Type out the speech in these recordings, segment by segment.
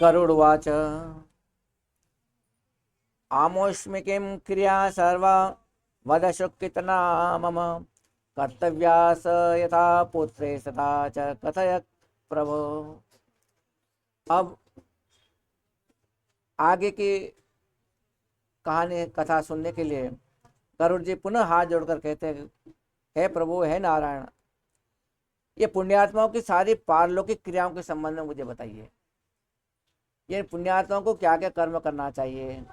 गरुड़वाच आमोष्मिकीं क्रिया सर्वा वद शुक्कितना मम कर्तव्या स यथा पुत्रे सदा च कथय प्रभो। अब आगे की कहानी कथा सुनने के लिए गरुड़ जी पुनः हाथ जोड़कर कहते हैं, हे प्रभु, हे नारायण, ये पुण्यात्माओं की सारी पारलौकिक क्रियाओं के संबंध में मुझे बताइए। ये पुण्यात्माओं को क्या क्या कर्म करना चाहिए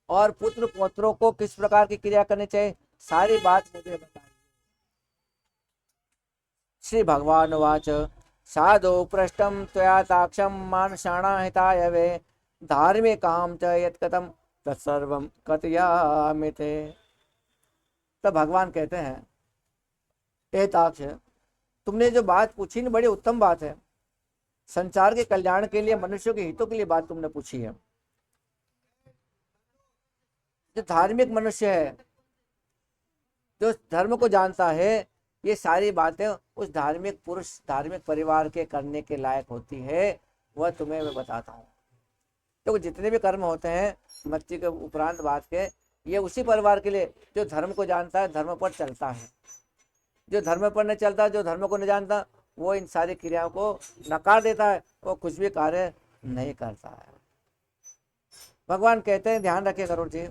और पुत्र पौत्रों को किस प्रकार की क्रिया करनी चाहिए, सारी बात मुझे बताइए। श्री भगवान वाच साधु पृष्ठम त्वया ताक्षम मानषाणा हिताय वे धार्मिकाम च यत्कथम तत्सर्वम कथयामि ते। तो भगवान कहते हैं, हे ताक्ष, तुमने जो बात पूछी ना, बड़ी उत्तम बात है। संसार के कल्याण के लिए, मनुष्यों के हितों के लिए बात तुमने पूछी है। जो धार्मिक मनुष्य है, जो धर्म को जानता है, ये सारी बातें उस धार्मिक पुरुष, धार्मिक परिवार के करने के लायक होती है। वह तुम्हें मैं बताता हूँ। तो जितने भी कर्म होते हैं मृत्यु के उपरांत बात के, ये उसी परिवार के लिए जो धर्म को जानता है, धर्म पर चलता है। जो धर्म पर नहीं चलता, जो धर्म को नहीं जानता, वो इन सारी क्रियाओं को नकार देता है, वो कुछ भी कार्य नहीं करता है। भगवान कहते हैं, ध्यान रखिए गरुड़ जी,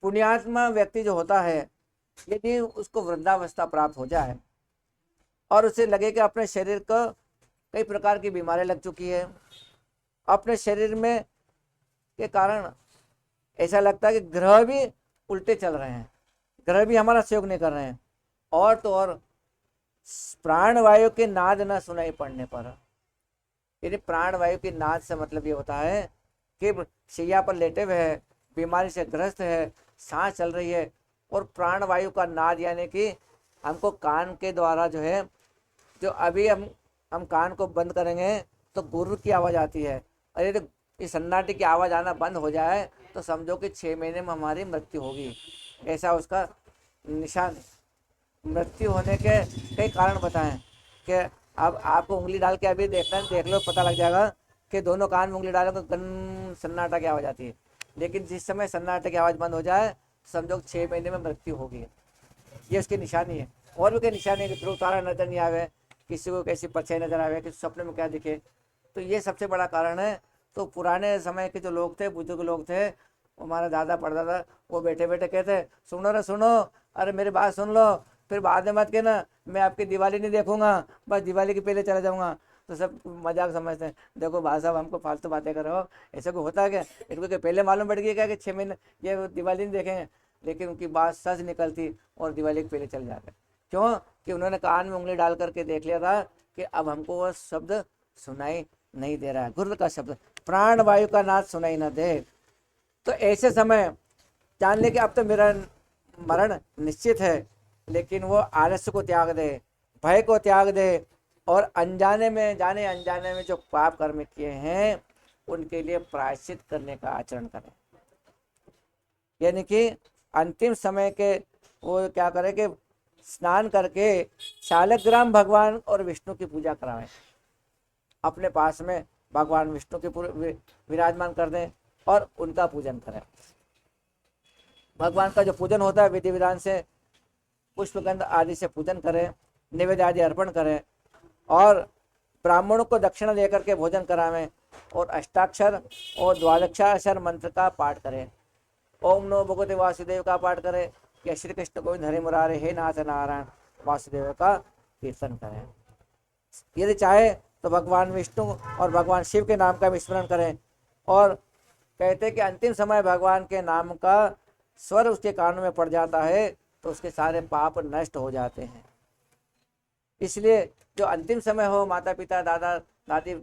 पुण्यात्मा व्यक्ति जो होता है, यदि उसको वृद्धावस्था प्राप्त हो जाए और उसे लगे कि अपने शरीर को कई प्रकार की बीमारी लग चुकी है, अपने शरीर में के कारण ऐसा लगता है कि ग्रह भी उल्टे चल रहे हैं, ग्रह भी हमारा सहयोग नहीं कर रहे हैं, और तो और प्राणवायु के नाद न सुनाई पड़ने पर, यदि प्राणवायु की नाद से मतलब ये होता है कि शैया पर लेटे हुए है, बीमारी से ग्रस्त है, सांस चल रही है, और प्राणवायु का नाद यानी कि हमको कान के द्वारा जो है, जो अभी हम कान को बंद करेंगे तो गुर्र की आवाज़ आती है, और यदि इस सन्नाटे की आवाज़ आना बंद हो जाए तो समझो कि 6 महीने में हमारी मृत्यु होगी। ऐसा उसका निशान। मृत्यु होने के कई कारण बताएं कि अब आपको उंगली डाल के अभी देखना, देख लो, पता लग जाएगा कि दोनों कान में उंगली डालो तो गन सन्नाटा की आवाज़ आती है। लेकिन जिस समय सन्नाटे की आवाज़ बंद हो जाए समझो 6 महीने में मृत्यु होगी। ये उसकी निशानी है। और भी कई निशानी है कि ध्रुव तारा नजर नहीं आवे, किसी को कैसी परछाई नजर आवे, किसी सपने में क्या दिखे, तो ये सबसे बड़ा कारण है। तो पुराने समय के जो लोग थे, बुजुर्ग लोग थे, हमारा दादा परदादा, वो बैठे बैठे कहते, सुनो रे सुनो, अरे मेरी बात सुन लो, फिर बाद में मत कहना मैं आपकी दिवाली नहीं देखूंगा, बस दिवाली के पहले चला जाऊंगा। तो सब मजाक समझते हैं, देखो भाई साहब हमको फालतू बातें करो, ऐसे को होता है क्या, इनको के पहले मालूम पड़ गया क्या कि 6 महीने ये दिवाली नहीं देखेंगे। लेकिन उनकी बात सच निकलती और दिवाली के पहले चल जाते। क्यों कि उन्होंने कान में उंगली डाल करके देख लिया था कि अब हमको वह शब्द सुनाई नहीं दे रहा है, गुर्र का शब्द, प्राण वायु का नाद सुनाई न दे। तो ऐसे समय जान ले कि अब तो मेरा मरण निश्चित है, लेकिन वो आलस्य को त्याग दे, भय को त्याग दे, और अनजाने में, जाने अनजाने में जो पाप कर्म किए हैं उनके लिए प्रायश्चित करने का आचरण करें। यानी कि अंतिम समय के वो क्या करे कि स्नान करके शालग्राम भगवान और विष्णु की पूजा कराएं, अपने पास में भगवान विष्णु के विराजमान कर दें और उनका पूजन करें। भगवान का जो पूजन होता है विधि विधान से, पुष्पगंध आदि से पूजन करें, निवेद्य आदि अर्पण करें, और ब्राह्मणों को दक्षिणा लेकर के भोजन करावें, और अष्टाक्षर और द्वादशाक्षर मंत्र का पाठ करें। ओम नमो भगवते वासुदेव का पाठ करें, या श्री कृष्ण गोविंद हरे मुरारे हे नाथ नारायण वासुदेव का कीर्तन करें। यदि चाहे तो भगवान विष्णु और भगवान शिव के नाम का विस्मरण करें। और कहते कि अंतिम समय भगवान के नाम का स्वर उसके कानों में पड़ जाता है तो उसके सारे पाप नष्ट हो जाते हैं। इसलिए जो अंतिम समय हो, माता पिता, दादा दादी,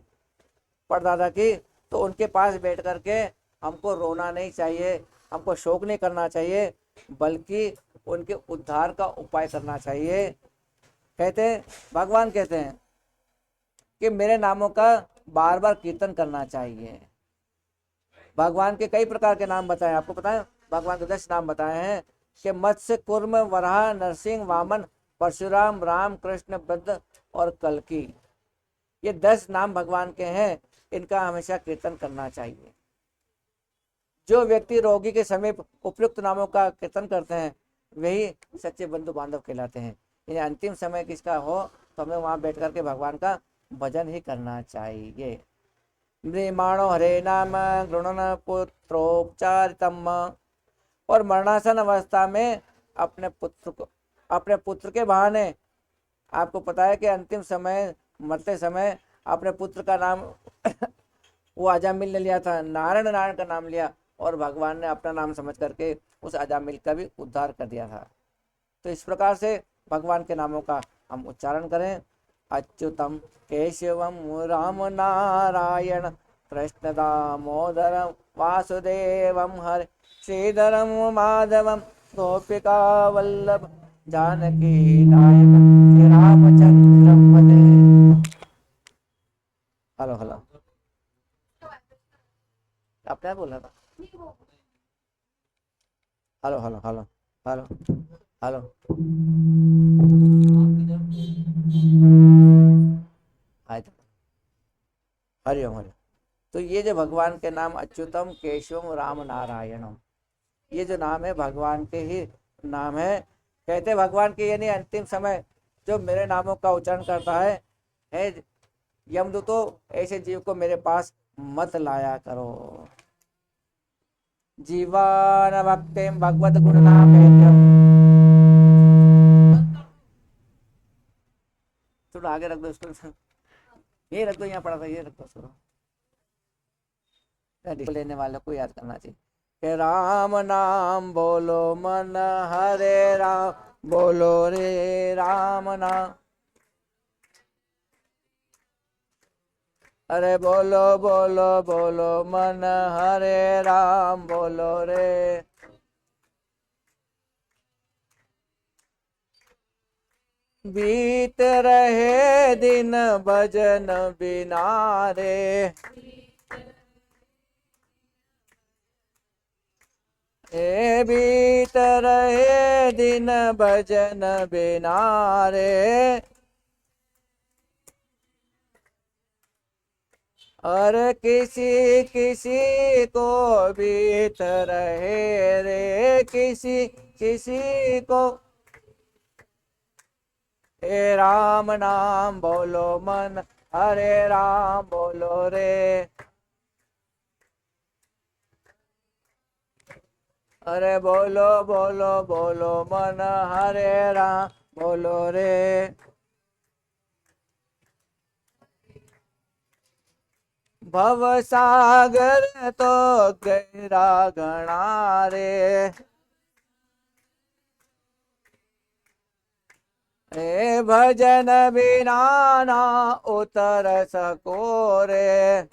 परदादा की, तो उनके पास बैठ करके हमको रोना नहीं चाहिए, हमको शोक नहीं करना चाहिए, बल्कि उनके उद्धार का उपाय करना चाहिए। कहते हैं, भगवान कहते हैं कि मेरे नामों का बार बार कीर्तन करना चाहिए। भगवान के कई प्रकार के नाम बताए, आपको पता है, भगवान के 10 नाम बताए हैं कि मत्स्य, कुर्म, वराह, नरसिंह, वामन, परशुराम, राम, कृष्ण, बुद्ध और कल्कि। ये 10 नाम भगवान के हैं इनका हमेशा कीर्तन करना चाहिए। जो व्यक्ति रोगी के समीप उपयुक्त नामों का कीर्तन करते हैं वही सच्चे बंधु बांधव कहलाते हैं। यानी अंतिम समय किसका हो तो हमें वहां बैठ करके भगवान का भजन ही करना चाहिए। म्रियमाणो हरे नाम गृणन पुत्रोपचारितम। और मरणासन अवस्था में अपने पुत्र के बहाने, आपको पता है कि अंतिम समय मरते समय अपने पुत्र का नाम वो अजामिल ने लिया था, नारायण नारायण का नाम लिया, और भगवान ने अपना नाम समझ करके उस अजामिल का भी उद्धार कर दिया था। तो इस प्रकार से भगवान के नामों का हम उच्चारण करें। अच्युतम केशवम राम नारायण कृष्ण दामोदरम वासुदेवम हरे श्रीधरम माधवम गोपिका वल्लभ जानकी नायक श्री रामचंद्र पदे। हेलो हेलो, आपने बोला था hello hello hello hello hello. Hariom Hariom. तो ये जो भगवान के नाम अच्युतम केशवम राम नारायणम, ये जो नाम है भगवान के ही नाम है। कहते भगवान के यानी अंतिम समय जो मेरे नामों का उच्चारण करता है यमदूतो ऐसे जीव को मेरे पास मत लाया करो। जीवान भक्ति भगवत गुण नाम। थोड़ा आगे रख दो इसको, ये रख दो, यहाँ पड़ा था, ये रख दो उसको। लेने वाले को याद करना चाहिए कि राम नाम बोलो मन हरे राम बोलो रे राम नाम। अरे बोलो बोलो बोलो मन हरे राम बोलो रे। बीत रहे दिन भजन बिना रे। बीत रहे दिन भजन बिना रे। और किसी किसी को बीत रहे रे, किसी किसी को। हे राम नाम बोलो मन हरे राम बोलो रे। अरे बोलो बोलो बोलो मन हरे राम बोलो रे। भव सागर तो गहरा घना रे। भजन बिना ना उतर सको रे।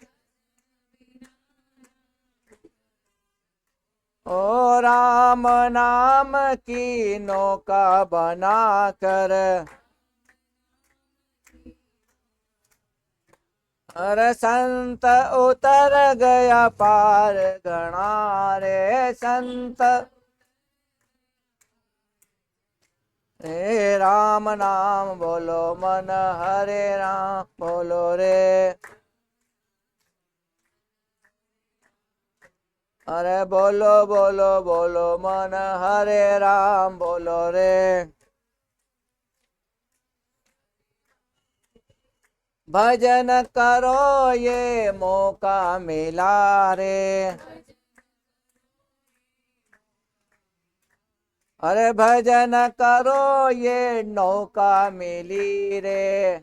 ओ राम नाम की नौका बना कर। अरे संत उतर गया पार घना रे। संत हे राम नाम बोलो मन हरे राम बोलो रे। अरे बोलो बोलो बोलो मन हरे राम बोलो रे। भजन करो ये मौका मिला रे। अरे भजन करो ये नौका मिली रे।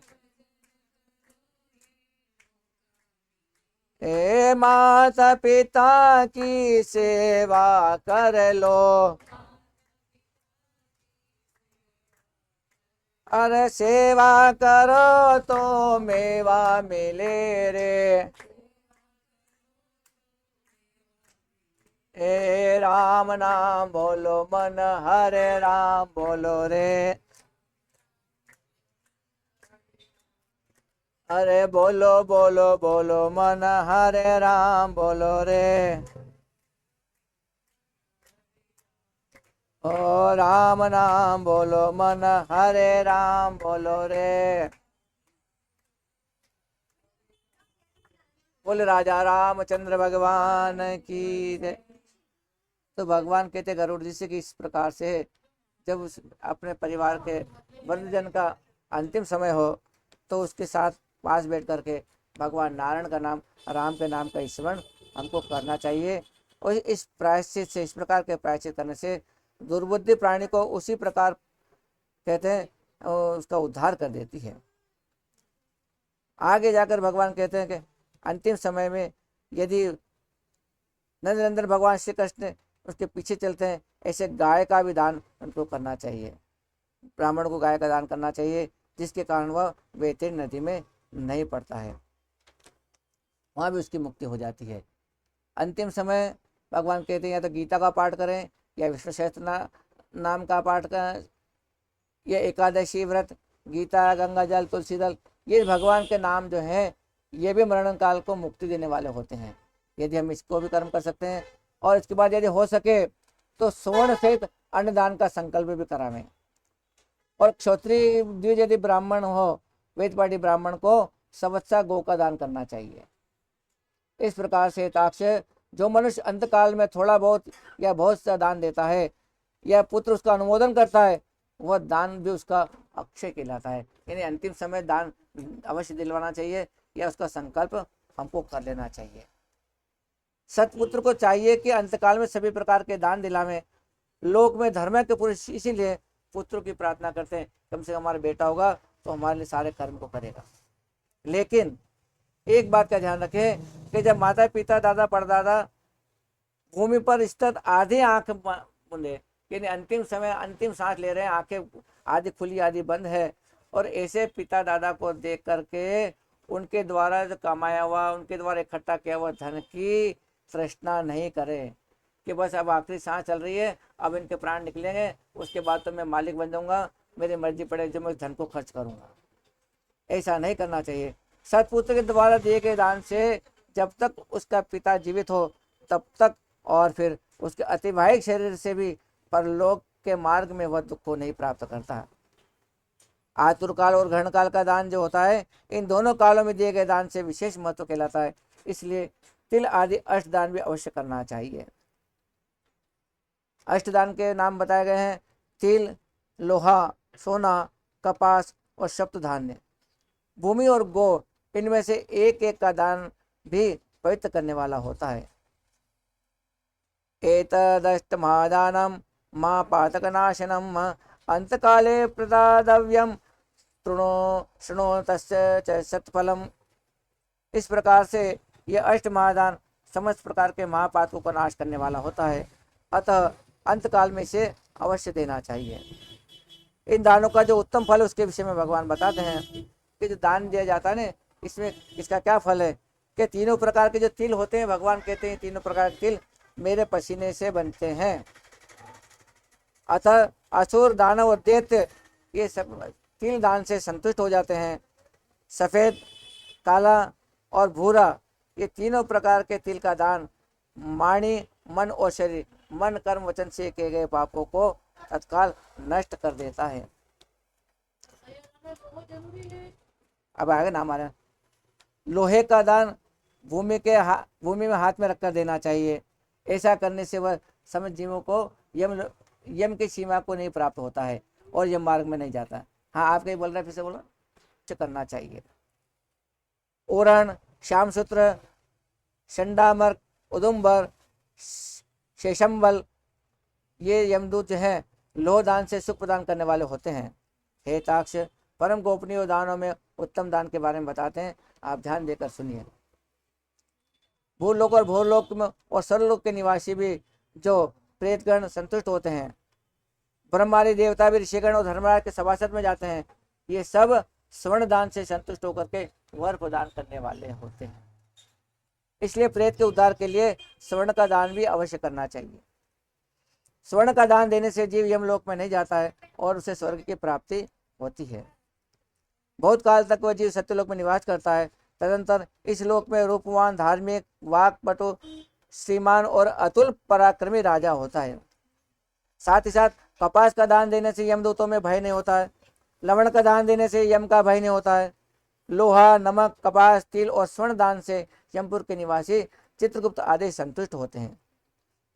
माता पिता की सेवा कर लो। अरे सेवा करो तो मेवा मिले रे। राम नाम बोलो मन हरे राम बोलो रे। अरे बोलो बोलो बोलो मन हरे राम बोलो रे। ओ राम नाम बोलो मन हरे राम बोलो रे। बोले राजा रामचंद्र भगवान की जय। तो भगवान कहते गरुड़ जी से कि इस प्रकार से जब अपने परिवार के वृद्धजन का अंतिम समय हो तो उसके साथ पास बैठ करके भगवान नारायण का नाम, राम के नाम का स्मरण हमको करना चाहिए। और इस प्रायश्चित से, इस प्रकार के प्रायश्चित करने से दुर्बुद्धि प्राणी को उसी प्रकार कहते हैं उसका उद्धार कर देती है। आगे जाकर भगवान कहते हैं कि अंतिम समय में यदि नंदनंदन भगवान श्री कृष्ण उसके पीछे चलते हैं, ऐसे गाय का भी दान उनको करना चाहिए। ब्राह्मण को गाय का दान करना चाहिए, जिसके कारण वह वैतरणी नदी में नहीं पड़ता है, वहाँ भी उसकी मुक्ति हो जाती है। अंतिम समय भगवान कहते हैं या तो गीता का पाठ करें या विष्णु सहस्त्र नाम का पाठ करें, या एकादशी व्रत, गीता, गंगा जल, तुलसी दल, ये भगवान के नाम जो हैं ये भी मरण काल को मुक्ति देने वाले होते हैं। यदि हम इसको भी कर्म कर सकते हैं और इसके बाद यदि हो सके तो स्वर्ण सहित अन्नदान का संकल्प भी करावें। और क्षत्रिय द्विज यदि ब्राह्मण हो, वेदपाठी ब्राह्मण को संवत्सर गौ का दान करना चाहिए। इस प्रकार से ताक्ष जो मनुष्य अंतकाल में थोड़ा बहुत या बहुत सा दान देता है या पुत्र उसका अनुमोदन करता है, वह दान भी उसका अक्षय कहलाता है। यानी अंतिम समय दान अवश्य दिलवाना चाहिए या उसका संकल्प हमको कर लेना चाहिए। सतपुत्र को चाहिए कि अंतकाल में सभी प्रकार के दान दिलावें। लोक में धर्म के पुरुष इसीलिए पुत्र की प्रार्थना करते हैं, कम से कम हमारा बेटा होगा तो हमारे लिए सारे कर्म को करेगा। लेकिन एक बात का ध्यान रखें कि जब माता पिता दादा परदादा भूमि पर स्थित आधी आंख मूंदे, यानी अंतिम समय अंतिम सांस ले रहे हैं, आंखें आधी खुली आधी बंद है, और ऐसे पिता दादा को देख करके उनके द्वारा जो कमाया हुआ, उनके द्वारा इकट्ठा किया हुआ धन की तृष्णा नहीं करें कि बस अब आखिरी सांस चल रही है, अब इनके प्राण निकलेंगे, उसके बाद तो मैं मालिक बन जाऊंगा, मेरी मर्जी पड़े जो मैं धन को खर्च करूंगा। ऐसा नहीं करना चाहिए। सतपुत्र के द्वारा दिए गए दान से जब तक उसका पिता जीवित हो तब तक, और फिर उसके अतिवाहिक शरीर से भी परलोक के मार्ग में वह दुख को नहीं प्राप्त करता। आतुर काल और ग्रहण काल का दान जो होता है, इन दोनों कालों में दिए गए दान से विशेष महत्व कहलाता है। इसलिए तिल आदि अष्टदान भी अवश्य करना चाहिए। अष्टदान के नाम बताए गए हैं तिल, लोहा, सोना, कपास और सप्त धान्य। भूमि और गो, इनमें से एक एक का दान भी पवित्र करने वाला होता है। एतदष्टमहादानं मा पातकनाशनम अंतकाले प्रदातव्यम शृणो तस्य च सत्फलम। इस प्रकार से यह अष्ट महादान समस्त प्रकार के महापातकों का नाश करने वाला होता है, अतः अंतकाल में इसे अवश्य देना चाहिए। इन दानों का जो उत्तम फल उसके विषय में भगवान बताते हैं कि जो दान दिया जाता है ना, इसमें इसका क्या फल है कि तीनों प्रकार के जो तिल होते हैं, भगवान कहते हैं तीनों प्रकार के तिल मेरे पसीने से बनते हैं। अतः असुर, दानव और दैत्य ये सब तिल दान से संतुष्ट हो जाते हैं। सफ़ेद, काला और भूरा, ये तीनों प्रकार के तिल का दान वाणी, मन और शरीर, मन, कर्म, वचन से किए गए पापों को तत्काल नष्ट कर देता है। अब आगे नाम आ रहा है। लोहे का दान भूमि में हाथ में रखकर देना चाहिए। ऐसा करने से वह समझ जीवों को यम की सीमा को नहीं प्राप्त होता है और यम मार्ग में नहीं जाता। हाँ, आप कहीं बोल रहे हैं, फिर से बोलो। करना चाहिए। ओरण, श्यामसूत्र, शंडामर्क, उदुम्बर, शेषम्बल, ये यमदूत जो हैं लोह दान से सुख प्रदान करने वाले होते हैं। हे ताक्ष, परम गोपनीय दानों में उत्तम दान के बारे में बताते हैं, आप ध्यान देकर सुनिए। भूलोक और भूलोक में और सर्वलोक के निवासी भी जो प्रेतगण संतुष्ट होते हैं, ब्रह्मादि देवता भी ऋषिगण और धर्मराज के सभासद में जाते हैं, ये सब स्वर्ण दान से संतुष्ट होकर के वर प्रदान करने वाले होते हैं। इसलिए प्रेत के उद्धार के लिए स्वर्ण का दान भी अवश्य करना चाहिए। स्वर्ण का दान देने से जीव यमलोक में नहीं जाता है और उसे स्वर्ग की प्राप्ति होती है। बहुत काल तक वह जीव सत्यलोक में निवास करता है। तदंतर इस लोक में रूपवान, धार्मिक, वाक्पटु, श्रीमान और अतुल पराक्रमी राजा होता है। साथ ही साथ कपास का दान देने से यमदूतों में भय नहीं होता है। लवण का दान देने से यम का भय नहीं होता है। लोहा, नमक, कपास, तिल और स्वर्ण दान से यमपुर के निवासी चित्रगुप्त आदि संतुष्ट होते हैं।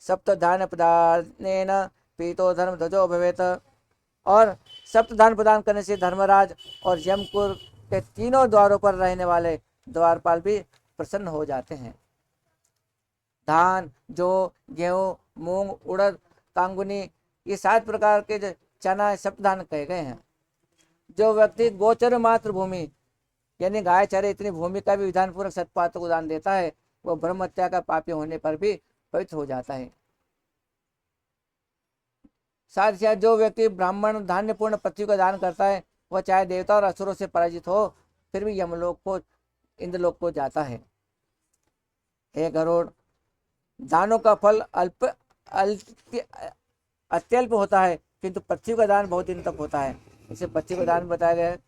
सप्तधान प्रदानेन पीतो धर्म ध्वजो भवेत। और सप्तधान प्रदान करने से धर्मराज और यमपुर के तीनों द्वारों पर रहने वाले द्वारपाल भी प्रसन्न हो जाते हैं। धान, जौ, गेहूं, मूंग, उड़द, कांगुनी, ये 7 प्रकार के जो चना सप्तधान कहे गए हैं। जो व्यक्ति गोचर मात्र भूमि यानी गाय चरे इतनी भूमि का भी विधान पूर्वक सतपात्र को दान देता है, वो ब्रह्म हत्या का पापी होने पर भी पवित्र हो जाता है। साथ ही साथ जो व्यक्ति ब्राह्मण धान्यपूर्ण पृथ्वी का दान करता है, वह चाहे देवता और असुरों से पराजित हो फिर भी यमलोक को, इंद्रलोक को जाता है। हे गरुड़, दानों का फल अत्यल्प होता है, किंतु पृथ्वी का दान बहुत दिन तक होता है, इसे पृथ्वी का दान बताया गया है।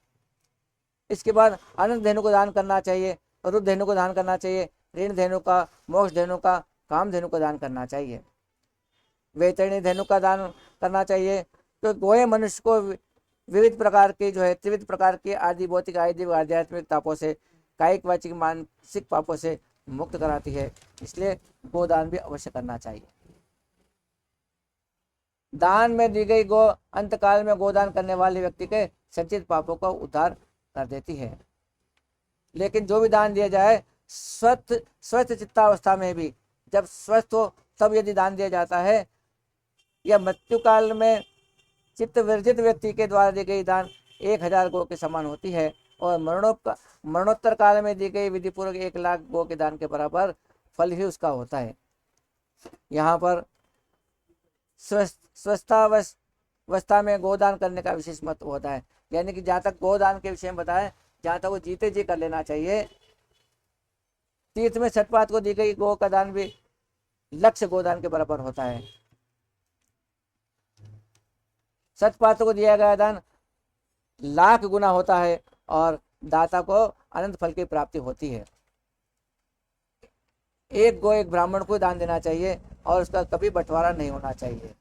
इसके बाद अनंत धेनु को दान करना चाहिए, रुद्र धेनु को दान करना चाहिए, ऋण धेनु का, मोक्ष धेनु का, काम धेनु का दान करना चाहिए, वैतरणी धेनु का दान करना चाहिए। तो गोए मनुष्य को विविध प्रकार के जो है त्रिविध प्रकार के आदि भौतिक आदि आध्यात्मिक तापों से, कायिक वाचिक मानसिक पापों से मुक्त कराती है, इसलिए गोदान भी अवश्य करना चाहिए। दान में दी गई गो अंतकाल में गोदान करने वाले व्यक्ति के संचित पापों का उद्धार कर देती है। लेकिन जो भी दान दिया जाए स्वस्थ चित्तावस्था में भी, जब स्वस्थ हो तब यदि दान दिया जाता है, या मृत्यु काल में चित्त वर्जित व्यक्ति के द्वारा दी गई दान 1000 गो के समान होती है, और मरणोत्तर काल में दी गई विधि पूर्वक 1,00,000 गो के दान के बराबर फल ही उसका होता है। यहाँ पर स्वस्थावस्था में गोदान करने का विशेष महत्व होता है, यानी कि जहाँ तक गोदान के विषय में बताएं, जहाँ तक वो जीते जी कर लेना चाहिए। तीर्थ में छठपात को दी गई गो का दान भी लक्ष्य गोदान के बराबर होता है। सतपात्र को दिया गया दान 1,00,000 गुना होता है और दाता को अनंत फल की प्राप्ति होती है। एक गो एक ब्राह्मण को दान देना चाहिए और उसका कभी बंटवारा नहीं होना चाहिए।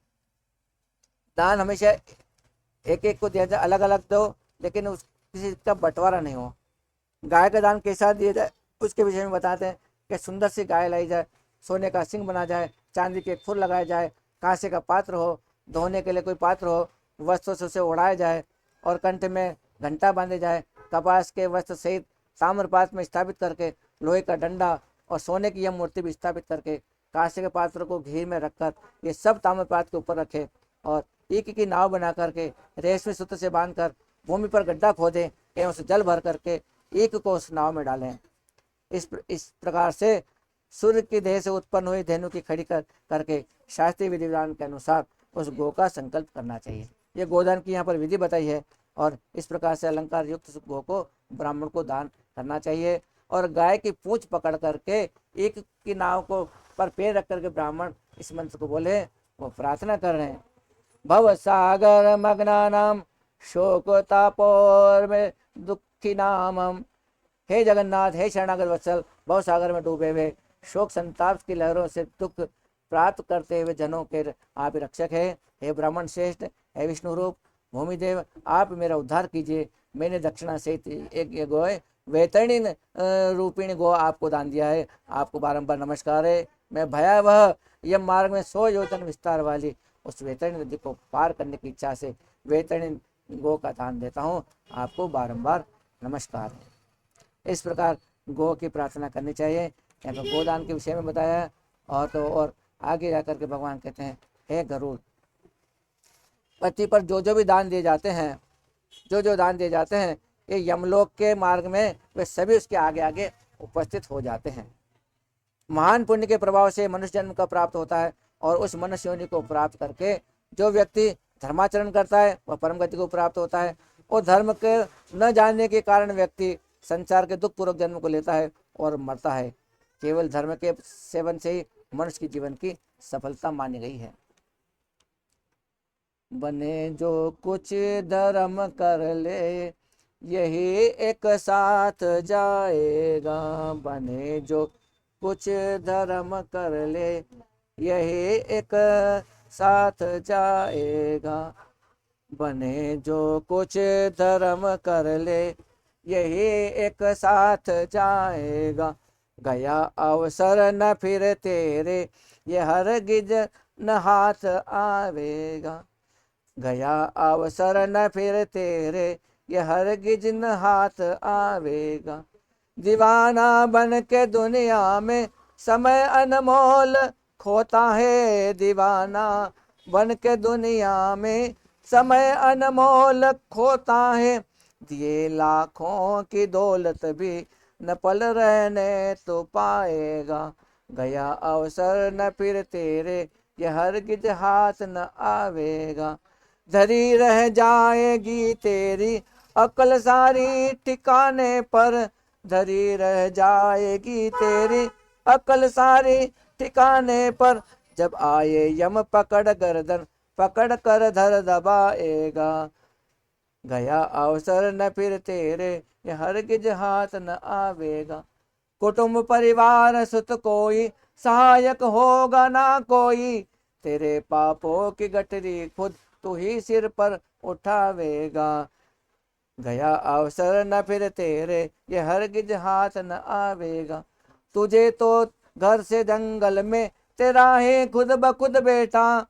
दान हमेशा एक एक को दिया जाए, अलग अलग दो, लेकिन किसी का बंटवारा नहीं हो। गाय का दान कैसा दिया जाए उसके विषय में बताते हैं कि सुंदर सी गाय लाई जाए, सोने का सिंह बना जाए, चांदी के फूल लगाए जाए, कांसे का पात्र हो, धोने के लिए कोई पात्र हो, वस्त्रों से उसे ओढ़ाया जाए और कंठ में घंटा बांधे जाए, कपास के वस्त्र सहित ताम्रपात्र में स्थापित करके लोहे का डंडा और सोने की यह मूर्ति भी स्थापित करके कांसे के पात्र को घी में रखकर ये सब ताम्रपात्र के ऊपर रखे और ईख की नाव बना करके रेशमी सूत्र से बांधकर भूमि पर गड्ढा खोदें एवं उसे जल भर करके ईख को उस नाव में डालें। इस प्रकार से सूर्य की देह से उत्पन्न हुई धेनु की खड़ी करके शास्त्रीय विधि विधान के अनुसार उस गो का संकल्प करना चाहिए। ये गोदान की यहाँ पर विधि बताई है और इस प्रकार से अलंकार युक्त गो को ब्राह्मण को दान करना चाहिए। और गाय की पूंछ पकड़ करके एक की नाव को पर पैर रख करके ब्राह्मण इस मंत्र को बोले, वो प्रार्थना कर रहे हैं, भव सागर मग्नानाम शोक तापोर में दुखी नामम। हे जगन्नाथ, हे शरणागत वत्सल, भव सागर में डूबे हुए शोक संताप की लहरों से दुख प्राप्त करते हुए जनों के आप रक्षक है। हे ब्राह्मण श्रेष्ठ, हे विष्णु रूप भूमिदेव, आप मेरा उद्धार कीजिए। मैंने दक्षिणा सहित एक गो वैतरणी रूपिणी गो आपको दान दिया है, आपको बारंबार नमस्कार है। मैं भयावह यम मार्ग में 100 योजन विस्तार वाली उस वैतरणी नदी को पार करने की इच्छा से वैतरणी गो का दान देता हूँ, आपको बारंबार नमस्कार है। इस प्रकार गो की प्रार्थना करनी चाहिए। यहाँ पर गोदान के विषय में बताया। और तो और आगे जाकर के भगवान कहते हैं, हे गरुड़, पृथ्वी पर जो भी दान दिए जाते हैं, जो दान दिए जाते हैं, ये यमलोक के मार्ग में वे सभी उसके आगे आगे उपस्थित हो जाते हैं। महान पुण्य के प्रभाव से मनुष्य जन्म का प्राप्त होता है और उस मनुष्य योनि को प्राप्त करके जो व्यक्ति धर्माचरण करता है वह परम गति को प्राप्त होता है। और धर्म के न जानने के कारण व्यक्ति संसार के दुख पूर्वक जन्म को लेता है और मरता है। केवल धर्म के सेवन से ही मनुष्य की जीवन की सफलता मानी गई है। बने जो कुछ धर्म कर ले यही एक साथ जाएगा, बने जो कुछ धर्म कर ले यही एक साथ जाएगा, बने जो कुछ धर्म कर ले यही एक साथ जाएगा। गया अवसर न फिर तेरे, ये हरगिज न हाथ आवेगा। गया अवसर न फिर तेरे, ये हरगिज न हाथ आवेगा। दीवाना बन के दुनिया में समय अनमोल खोता है। दीवाना बन के दुनिया में समय अनमोल खोता है। दिए लाखों की दौलत भी न पल रहने तो पाएगा। गया अवसर न फिर तेरे, ये हरगिज हाथ न आवेगा। धरी रह जाएगी तेरी अकल सारी ठिकाने पर। धरी रह जाएगी तेरी अकल सारी ठिकाने पर। जब आए यम पकड़ गर्दन, पकड़ कर धर दबाएगा। गया अवसर न फिर तेरे, ये हरगिज हाथ न आवेगा। कुटुंब परिवार सुत कोई, सहायक होगा ना कोई। तेरे पापों की गठरी खुद तू ही सिर पर उठावेगा। गया अवसर न फिर तेरे, ये हरगिज हाथ न आवेगा। तुझे तो घर से जंगल में तेरा है खुद ब खुद बेटा।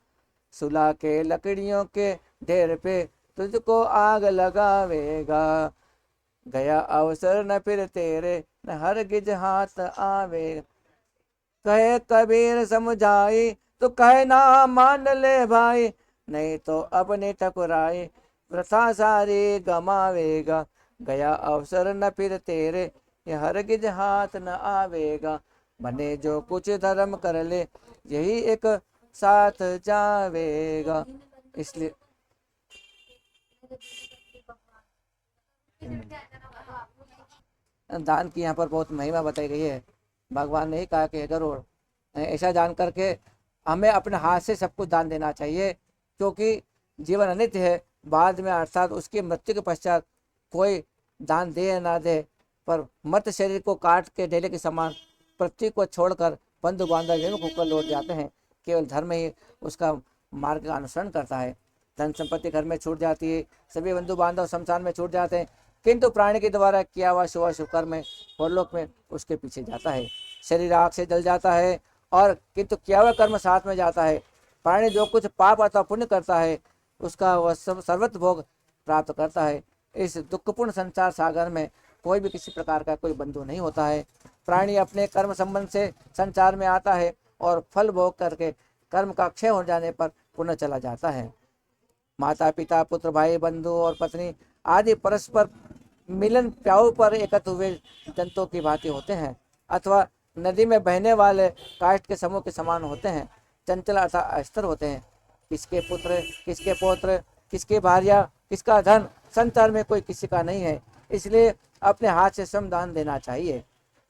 सुला के लकड़ियों के ढेर पे तुझको आग लगावेगा। गया अवसर न फिर तेरे, न हरगिज हाथ आवेगा। कहे कबीर समझाई तो कहे ना मान ले भाई। नहीं तो अपने ठकुराई प्रथा सारी गमावेगा। गया अवसर न फिर तेरे, ये हरगिज हाथ न आवेगा। बने जो कुछ धर्म कर ले, यही एक साथ जावेगा। इसलिए दान की यहाँ पर बहुत महिमा बताई गई है। भगवान ने ही कहा कि गरुड़ ऐसा जान करके हमें अपने हाथ से सब कुछ दान देना चाहिए, क्योंकि जीवन अनित्य है। बाद में अर्थात उसकी मृत्यु के पश्चात कोई दान दे या ना दे, पर मर्त शरीर को काट के ढेले के समान पृथ्वी को छोड़कर बंधु बांधव विमुख होकर लौट जाते हैं। केवल धर्म ही उसका मार्ग का अनुसरण करता है। धन संपत्ति घर में छूट जाती है, सभी बंधु बांधव शमशान में छूट जाते हैं, किंतु प्राणी के द्वारा किया हुआ शुभ कर्म परलोक में उसके पीछे जाता है। शरीर आग से जल जाता है और किंतु किया हुआ कर्म साथ में जाता है। प्राणी जो कुछ पाप अथवा पुण्य करता है उसका वह सर्वत्र भोग प्राप्त करता है। इस दुखपूर्ण संसार सागर में कोई भी किसी प्रकार का कोई बंधु नहीं होता है। प्राणी अपने कर्म संबंध से संसार में आता है और फल भोग करके कर्म का क्षय हो जाने पर पुनः चला जाता है। माता पिता पुत्र भाई बंधु और पत्नी आदि परस्पर मिलन प्याऊ पर एकत्र हुए जंतुओं की भांति होते हैं, अथवा नदी में बहने वाले काष्ठ के समूह के समान होते हैं। चंचल अथवा अस्थिर होते हैं। किसके पुत्र, किसके पौत्र, किसकी भार्या, किसका धन, संसार में कोई किसी का नहीं है। इसलिए अपने हाथ से श्रम दान देना चाहिए।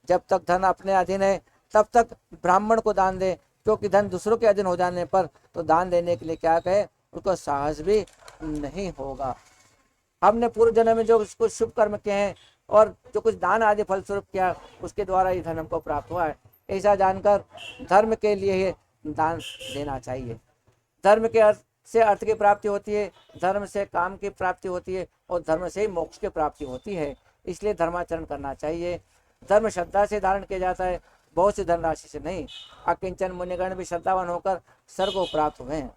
जब तक धन अपने अधीन है तब तक ब्राह्मण को दान दे, क्योंकि धन दूसरों के अधीन हो जाने पर तो दान देने के लिए क्या कहे, उसको साहस भी नहीं होगा। हमने पूर्व जन्म में जो कुछ शुभ कर्म किए हैं और जो कुछ दान आदि फलस्वरूप किया, उसके द्वारा ही धन हमको प्राप्त हुआ है। ऐसा जानकर धर्म के लिए ही दान देना चाहिए। धर्म के अर्थ से अर्थ की प्राप्ति होती है, धर्म से काम की प्राप्ति होती है और धर्म से ही मोक्ष की प्राप्ति होती है। इसलिए धर्माचरण करना चाहिए। धर्म श्रद्धा से धारण किया जाता है, बहुत सी धनराशि से नहीं। अकिंचन मुनिगण भी श्रद्धावान होकर स्वर्ग को प्राप्त हुए हैं।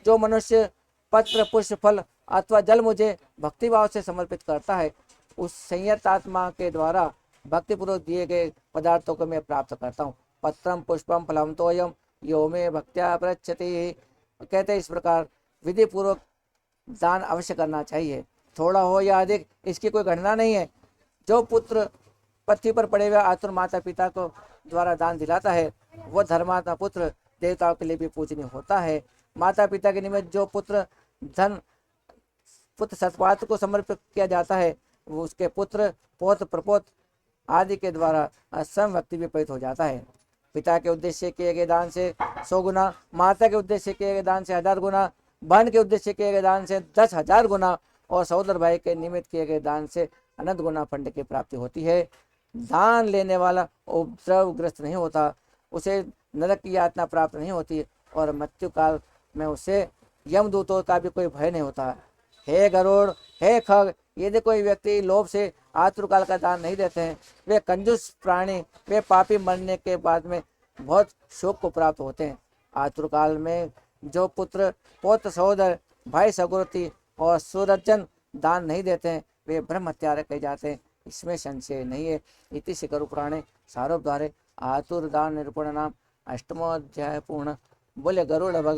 जो मनुष्य पत्र पुष्प फल अथवा जल मुझे भक्तिभाव से समर्पित करता है, उस संयत आत्मा के द्वारा भक्तिपूर्वक दिए गए पदार्थों को मैं प्राप्त करता हूँ। पत्रम पुष्पम फलम तोयम यो में भक्त्या प्रच्छति। कहते हैं इस प्रकार विधि पूर्वक दान अवश्य करना चाहिए, थोड़ा हो या अधिक इसकी कोई गणना नहीं है। जो पुत्र पृथ्वी पर पड़े हुए आतुर माता पिता को द्वारा दान दिलाता है, वह धर्मात्मा पुत्र देवताओं के लिए भी पूजनीय होता है। माता पिता के निमित्त जो पुत्र धन पुत्र सत्पात्र को समर्पित किया जाता है, वो उसके पुत्र पौत्र प्रपोत आदि के द्वारा असम व्यक्ति विपरीत हो जाता है। पिता के उद्देश्य किए गए दान से 100 गुना, माता के उद्देश्य किए गए दान से 1000 गुना, बहन के उद्देश्य किए गए दान से 10,000 गुना और सहोदर भाई के निमित्त किए गए दान से अनंत गुना फंड की प्राप्ति होती है। दान लेने वाला उपद्रवग्रस्त नहीं होता, उसे नरक की यातना प्राप्त नहीं होती और मृत्यु काल में उसे यमदूतों का भी कोई भय नहीं होता। हे गरुड़, हे खग, यदि कोई व्यक्ति लोभ से आतुरकाल का दान नहीं देते हैं, वे कंजूस प्राणी, वे पापी मरने के बाद में बहुत शोक को प्राप्त होते हैं। आतुरकाल में जो पुत्र, पौत्र, सहोदर, भाई, सगुरती और सुरजन दान नहीं देते हैं, वे ब्रह्म हत्यारे कहे जाते हैं, इसमें संशय नहीं है। इति श्री गरुड़ पुराणे सारोद्धारे आतुर दान निरूपण नाम अष्टमोध्याय पूर्ण। बोले गरुड़ भगवान।